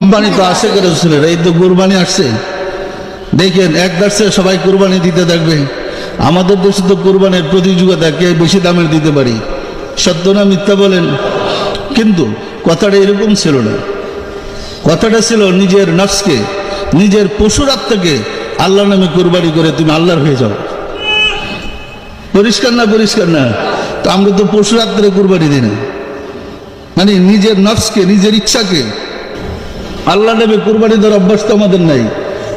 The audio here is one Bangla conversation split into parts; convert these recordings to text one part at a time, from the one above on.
কুরবানি তো আসে করেছিলেন, এই তো কুরবানি আসছে। দেখেন এক দেশে সবাই কুরবানি দিতে থাকবে, আমাদের দেশে তো কুরবানির প্রতিযোগিতা কে বেশি দামের দিতে পারি। সত্য না মিথ্যা বলেন? কিন্তু কথাটা এরকম ছিল না। কথাটা ছিল নিজের নফসকে, নিজের পশুর আত্মাকে আল্লাহর নামে কুরবানি করে তুমি আল্লাহর হয়ে যাও। পরিষ্কার না? পরিষ্কার না? তো আমরা তো পশুর আত্মারে কুরবানি দিই না, মানে নিজের নফসকে, নিজের ইচ্ছাকে আল্লাহ নামে কুরবানি দেওয়ার অভ্যাস তো আমাদের নাই।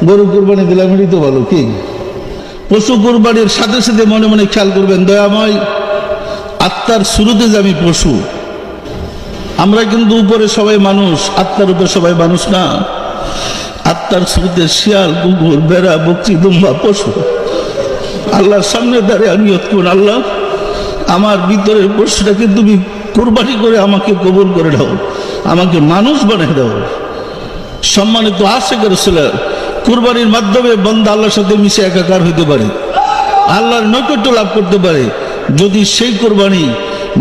গরু কুরবানি দিলাম এটাই তো ভালো। কি পশু কুরবানির সাথে সাথে মনে মনে খেয়াল করবেন, দয়াময় আত্মার শুরুতে যে আমি পশু। আমরা কিন্তু উপরে সবাই মানুষ, আত্মার উপরে সবাই মানুষ না। আত্মার শুরুতে শিয়াল, কুকুর, বেড়া, বকরি, দুম্বা পশু। আল্লাহর সামনে দাঁড়িয়ে নিয়ত করুন, আল্লাহ আমার ভিতরের পশুটাকে তুমি কুরবানি করে আমাকে কবুল করে দাও, আমাকে মানুষ বানিয়ে দাও। সম্মানিত আশিক রাসূল, কুরবানির মাধ্যমে বান্দা আল্লাহর সাথে মিশে একাকার হইতে পারে, আল্লাহর নৈকট্য লাভ করতে পারে, যদি সেই কুরবানি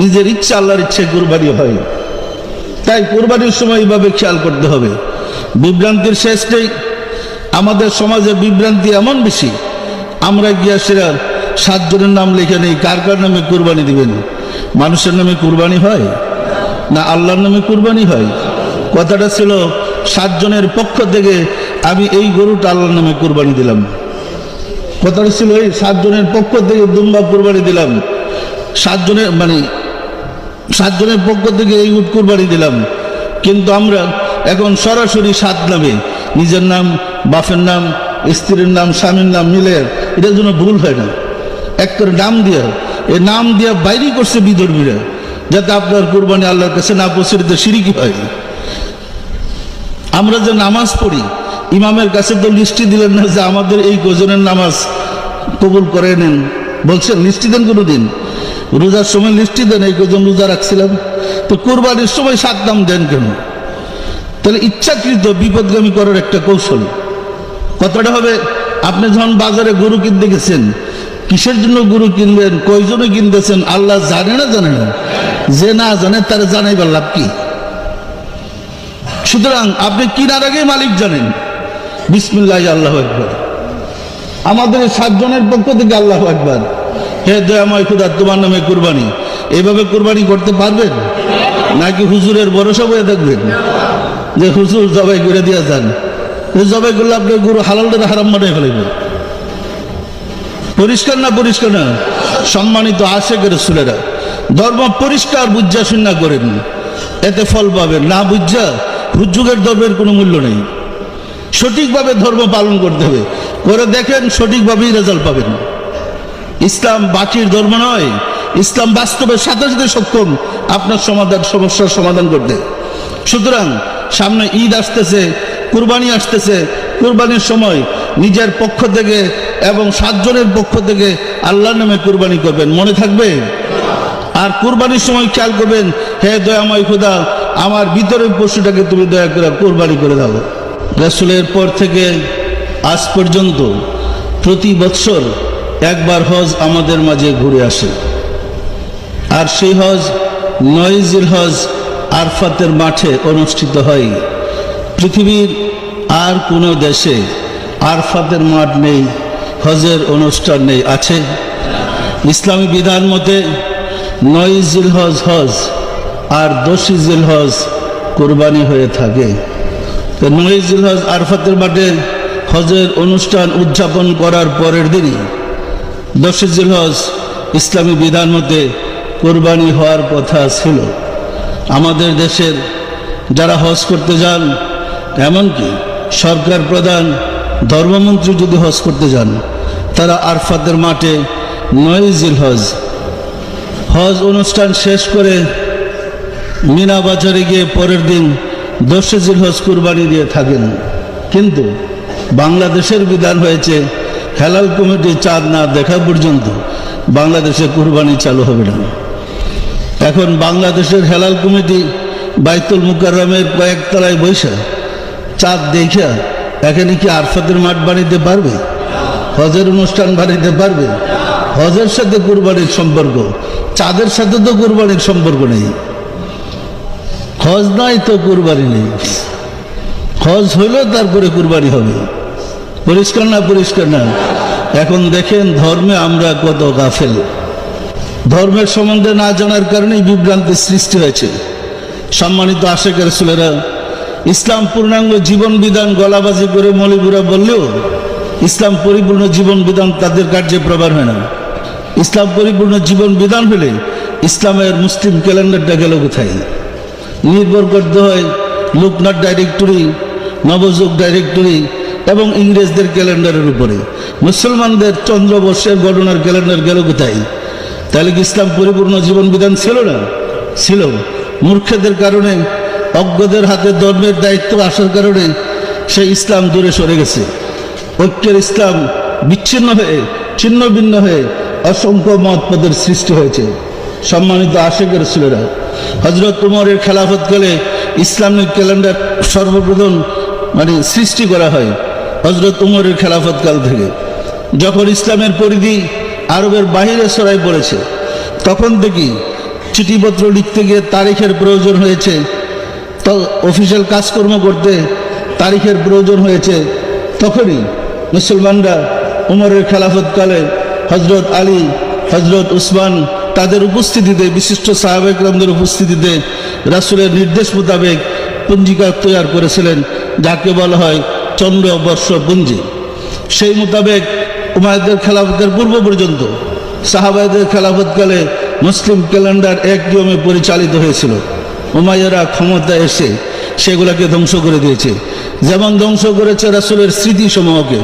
নিজের ইচ্ছা আল্লাহর ইচ্ছায় কুরবানি হয়। তাই কুরবানির সময় এইভাবে খেয়াল করতে হবে। বিভ্রান্তির শেষ নেই। আমাদের সমাজে বিভ্রান্তি এমন বেশি, আমরা গিয়া সেরা 7 জনের নাম লিখে নেই, কার কার নামে কুরবানি দিবেন। মানুষের নামে কুরবানি হয় না আল্লাহর নামে কুরবানি হয়? কথাটা ছিল 7 জনের পক্ষ থেকে আমি এই গরুটা আল্লাহর নামে কুরবানি দিলাম। কথাটা ছিল এই 7 জনের পক্ষ থেকে দুম্বা কুরবানি দিলাম, 7 জনের পক্ষ থেকে এই উট কুরবানি দিলাম। কিন্তু আমরা এখন সরাসরি 7 নামে, নিজের নাম, বাপের নাম, স্ত্রীর নাম, স্বামীর নাম মিলে, এটার জন্য ভুল হয় না। এক করে নাম দিয়া, এই নাম দিয়া বাইরে করছে বিধর্মীরা, যাতে আপনার কুরবানি আল্লাহর কাছে না পৌঁছে দিতে শিরকি হয়। আমরা যে নামাজ পড়ি, ইমামের কাছে তো লিস্টি দিলেন না যে আমাদের এই কজনের নামাজ কবুল করে নেন, বলছেন লিস্টি দেন কোনোদিন? রোজার সময় লিস্টি দেন এই কজন রোজা রাখছিলাম। তো কুরবানির সময় 7 নাম দেন কেন? তাহলে ইচ্ছাকৃত বিপদগামী করার একটা কৌশল। কথাটা হবে, আপনি যখন বাজারে গরু কিনতে গেছেন, কিসের জন্য গরু কিনবেন, কয়জনে কিনতেছেন, আল্লাহ জানে না? জানে না? যে না জানে তারা জানাইবার লাভ কি? সুতরাং আপনি কিনার আগে মালিক জানেন। বিসমিল্লাহ, আল্লাহু আকবার। আমাদের 7 জনের পক্ষ থেকে আল্লাহু আকবার। হে দয়াময় খোদা, তোমার নামে কুরবানি। এইভাবে কুরবানি করতে পারবেন নাকি হুজুরের ভরসা বয়ে থাকবেন যে হুজুর জবাই করে দিয়ে যান? জবাই করলে আপনার গরু হালালটা হারাম বানিয়ে ফেলবে। পরিষ্কার না? পরিষ্কার না? সম্মানিত আশিক রাসূলেরা, ধর্ম পরিষ্কার বুঝা শুনা করেন, এতে ফল পাবেন। না বুঝা হুজুগের ধর্মের কোনো মূল্য নেই। সঠিকভাবে ধর্ম পালন করতে হবে, করে দেখেন সঠিকভাবেই রেজাল্ট পাবেন। ইসলাম বাকির ধর্ম নয়, ইসলাম বাস্তবের সাথে সাথে সক্ষম আপনার সমস্যার সমাধান করতে। সুতরাং সামনে ঈদ আসতেছে, কুরবানি আসতেছে। কুরবানির সময় নিজের পক্ষ থেকে এবং 7 জনের পক্ষ থেকে আল্লাহর নামে কুরবানি করবেন, মনে থাকবে। আর কুরবানির সময় খেয়াল করবেন, হে দয়াময় খোদা, আমার ভিতরের পশুটাকে তুমি দয়া করে কুরবানি করে দাও। রাসূলের পর থেকে আজ পর্যন্ত প্রতি বৎসর একবার হজ আমাদের মাঝে ঘুরে আসে। আর সেই হজ 9 জিলহজ আরফাতের মাঠে অনুষ্ঠিত হয়। পৃথিবীর আর কোনো দেশে আরফাতের মাঠ নেই, হজের অনুষ্ঠান নেই। আছে? ইসলামী বিধান মতে 9 জিলহজ হজ আর 10 জিলহজ কুরবানি হয়ে থাকে। 9 জিলহজ আরফাতের মাঠে হজের অনুষ্ঠান উদযাপন করার পরের দিনই 10 জিলহজ ইসলামী বিধান মতে কুরবানি হওয়ার কথা ছিল। আমাদের দেশের যারা হজ করতে যান, এমনকি সরকার প্রধান, ধর্মমন্ত্রী যদি হজ করতে যান, তারা আরফাতের মাঠে 9 জিলহজ হজ অনুষ্ঠান শেষ করে মিনা বাজারে গিয়ে পরের দিন 10 জিলহজ কুরবানি দিয়ে থাকেন। কিন্তু বাংলাদেশের বিধান হয়েছে, হেলাল কমিটি চাঁদ না দেখা পর্যন্ত বাংলাদেশে কুরবানি চালু হবে না। এখন বাংলাদেশের হেলাল কমিটি বাইতুল মুকাররমের কয়েকতলায় বৈশা চাঁদ দেখা এখানে কি আরফাতের মাঠ বানাইতে পারবে? হজের অনুষ্ঠান বানাইতে পারবে? হজের সাথে কুরবানির সম্পর্ক, চাঁদের সাথে তো কুরবানির সম্পর্ক নেই। হজ নাই তো কুরবানি নেই। হজ হইলেও তারপরে কুরবানি হবে। পরিষ্কার না? পরিষ্কার না? এখন দেখেন ধর্মে আমরা কত গাফেল। ধর্মের সম্বন্ধে না জানার কারণেই বিভ্রান্তির সৃষ্টি হয়েছে। সম্মানিত আশেখ রাসূলেরা, ইসলাম পূর্ণাঙ্গ জীবন বিধান গলাবাজি করে মৌলবীরা বললেও ইসলাম পরিপূর্ণ জীবন বিধান তাদের কার্যে প্রমাণ হয় না। ইসলাম পরিপূর্ণ জীবন বিধান হলে ইসলামের মুসলিম ক্যালেন্ডারটা গেল কোথায়? নির্ভর করতে হয় লোকনাথ ডাইরেক্টরি, নবযুগ ডাইরেক্টরি এবং ইংরেজদের ক্যালেন্ডারের উপরে। মুসলমানদের চন্দ্রবর্ষের গণনার ক্যালেন্ডার গেল কোথায়? তাহলে কি ইসলাম পরিপূর্ণ জীবন বিধান ছিল না? ছিল। মূর্খদের কারণে, অজ্ঞদের হাতে ধর্মের দায়িত্ব আসার কারণে সেই ইসলাম দূরে সরে গেছে। ঐক্যের ইসলাম বিচ্ছিন্ন হয়ে, ছিন্ন ভিন্ন হয়ে অসংখ্য মতপদের সৃষ্টি হয়েছে। সম্মানিত আশেখ রাসূলেরা, হযরত উমরের খেলাফতকালে ইসলামিক ক্যালেন্ডার সর্বপ্রথম সৃষ্টি করা হয় হযরত উমরের খেলাফতকাল থেকে। যখন ইসলামের পরিধি আরবের বাহিরে ছড়াই পড়েছে, তখন থেকেই চিঠিপত্র লিখতে গিয়ে তারিখের প্রয়োজন হয়েছে, তো অফিসিয়াল কাজকর্ম করতে তারিখের প্রয়োজন হয়েছে। তখনই মুসলমানরা উমরের খেলাফতকালে হযরত আলী, হযরত উসমান তাদের উপস্থিতিতে, বিশিষ্ট সাহাবায়ে কেরামদের উপস্থিতিতে রাসূলের নির্দেশ মোতাবেক পঞ্জিকা তৈরি করেছিলেন, যাকে বলা হয় চন্দ্রবর্ষ পঞ্জি। সেই মোতাবেক উমাইয়াদের খেলাফতের পূর্ব পর্যন্ত সাহাবাদের খেলাফতকালে মুসলিম ক্যালেন্ডার এক নিয়মে পরিচালিত হয়েছিল। উমাইয়ারা ক্ষমতায় এসে সেগুলোকে ধ্বংস করে দিয়েছে, যেমন ধ্বংস করেছে রাসূলের স্মৃতিসমূহকে।